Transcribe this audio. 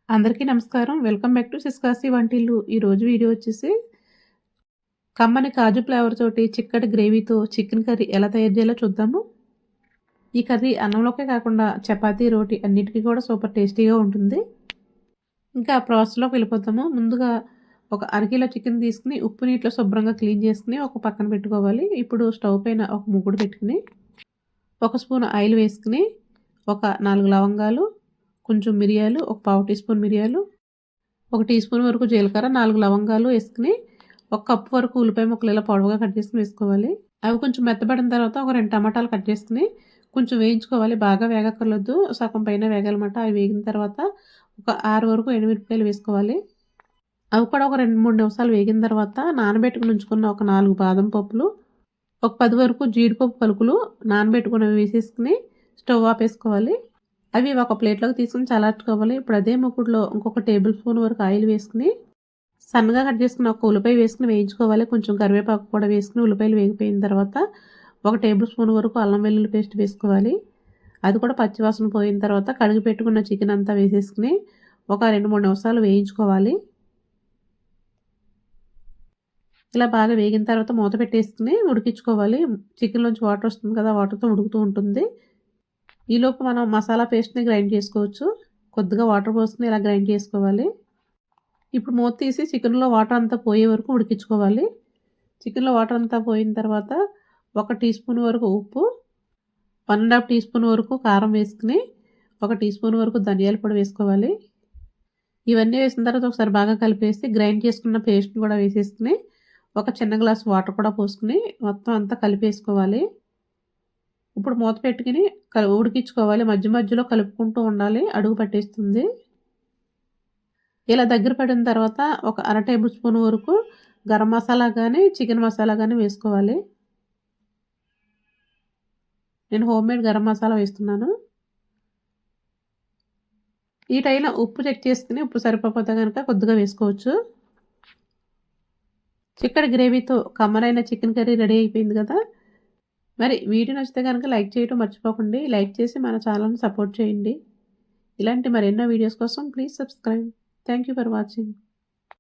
అందరికీ నమస్కారం. Welcome back to సిస్కాసి వంటిల్లు. ఈరోజు వీడియో వచ్చేసి కమ్మని కాజు ఫ్లేవర్ తోటి చిక్కటి గ్రేవీతో చికెన్ కర్రీ ఎలా తయారు చేయాలో చూద్దాము. ఈ కర్రీ అన్నంలోకే కాకుండా చపాతీ, రోటీ అన్నిటికీ కూడా సూపర్ టేస్టీగా ఉంటుంది. ఇంకా ప్రాసెస్‌లోకి వెళ్ళిపోతాము. ముందుగా ఒక అరకిలో చికెన్ తీసుకొని ఉప్పు నీటిలో శుభ్రంగా క్లీన్ చేసుకొని ఒక పక్కన పెట్టుకోవాలి. ఇప్పుడు స్టవ్ పైన ఒక మూకుడు పెట్టుకుని ఒక స్పూన్ ఆయిల్ వేసుకుని ఒక 4 లవంగాలు, కొంచెం మిరియాలు, ఒక పావు టీ స్పూన్ మిరియాలు, ఒక టీ స్పూన్ వరకు జీలకర్ర, 4 లవంగాలు వేసుకుని ఒక కప్పు వరకు ఉల్లిపాయ ముక్కలు ఇలా పొడవుగా కట్ చేసుకుని వేసుకోవాలి. అవి కొంచెం మెత్తబడిన తర్వాత ఒక 2 టమాటాలు కట్ చేసుకుని కొంచెం వేయించుకోవాలి. బాగా వేగక్కర్లేదు, సగం పైన వేగాలన్నమాట. అవి వేగిన తర్వాత ఒక 6 వరకు ఎండుమిరపకాయలు వేసుకోవాలి. అవి కూడా ఒక 2, 3 నిమిషాలు వేగిన తర్వాత నానబెట్టుకుని ఉంచుకున్న ఒక 4 బాదం పప్పులు, ఒక 10 వరకు జీడిపప్పు పలుకులు నానబెట్టుకున్నవి వేసేసుకుని స్టవ్ ఆపేసుకోవాలి. అవి ఒక ప్లేట్లోకి తీసుకుని చల్లార్చుకోవాలి. ఇప్పుడు అదే మూకుడులో ఇంకొక టేబుల్ స్పూన్ వరకు ఆయిల్ వేసుకుని సన్నగా కట్ చేసుకుని ఒక ఉల్లిపాయ వేసుకుని వేయించుకోవాలి. కొంచెం కరివేపాకు కూడా వేసుకుని ఉల్లిపాయలు వేగిపోయిన తర్వాత ఒక టేబుల్ స్పూన్ వరకు అల్లం వెల్లుల్లి పేస్ట్ వేసుకోవాలి. అది కూడా పచ్చివాసన పోయిన తర్వాత కడిగి పెట్టుకున్న చికెన్ అంతా వేసేసుకుని ఒక 2, 3 నిమిషాలు వేయించుకోవాలి. ఇలా బాగా వేగిన తర్వాత మూత పెట్టేసుకుని ఉడికించుకోవాలి. చికెన్లోంచి వాటర్ వస్తుంది కదా, వాటర్తో ఉడుకుతూ ఉంటుంది. ఈలోపు మనం మసాలా పేస్ట్ని గ్రైండ్ చేసుకోవచ్చు. కొద్దిగా వాటర్ పోసుకుని ఇలా గ్రైండ్ చేసుకోవాలి. ఇప్పుడు మూత తీసి చికెన్లో వాటర్ అంతా పోయే వరకు ఉడికించుకోవాలి. చికెన్లో వాటర్ అంతా పోయిన తర్వాత ఒక టీ స్పూన్ వరకు ఉప్పు, 1½ టీ స్పూన్ వరకు కారం వేసుకుని ఒక టీ స్పూన్ వరకు ధనియాల పొడి వేసుకోవాలి. ఇవన్నీ వేసిన తర్వాత ఒకసారి బాగా కలిపేసి గ్రైండ్ చేసుకున్న పేస్ట్ని కూడా వేసేసుకుని ఒక చిన్న గ్లాస్ వాటర్ కూడా పోసుకుని మొత్తం అంతా కలిపేసుకోవాలి. ఇప్పుడు మూత పెట్టుకుని ఉడికించుకోవాలి. మధ్య మధ్యలో కలుపుకుంటూ ఉండాలి, అడుగు పట్టేస్తుంది. ఇలా దగ్గర పడిన తర్వాత ఒక 1/2 టేబుల్ స్పూన్ వరకు గరం మసాలా కానీ చికెన్ మసాలా కానీ వేసుకోవాలి. నేను హోమ్మేడ్ గరం మసాలా వేస్తున్నాను. ఈ టైంలో ఉప్పు చెక్ చేసుకుని ఉప్పు సరిపోతే కనుక కొద్దిగా వేసుకోవచ్చు. చిక్కటి గ్రేవీతో కమ్మనైన చికెన్ కర్రీ రెడీ అయిపోయింది కదా. మరి వీడియో నచ్చితే కనుక లైక్ చేయడం మర్చిపోకండి. లైక్ చేసి మన ఛానల్ని సపోర్ట్ చేయండి. ఇలాంటి మరెన్నో వీడియోస్ కోసం please subscribe. Thank you for watching.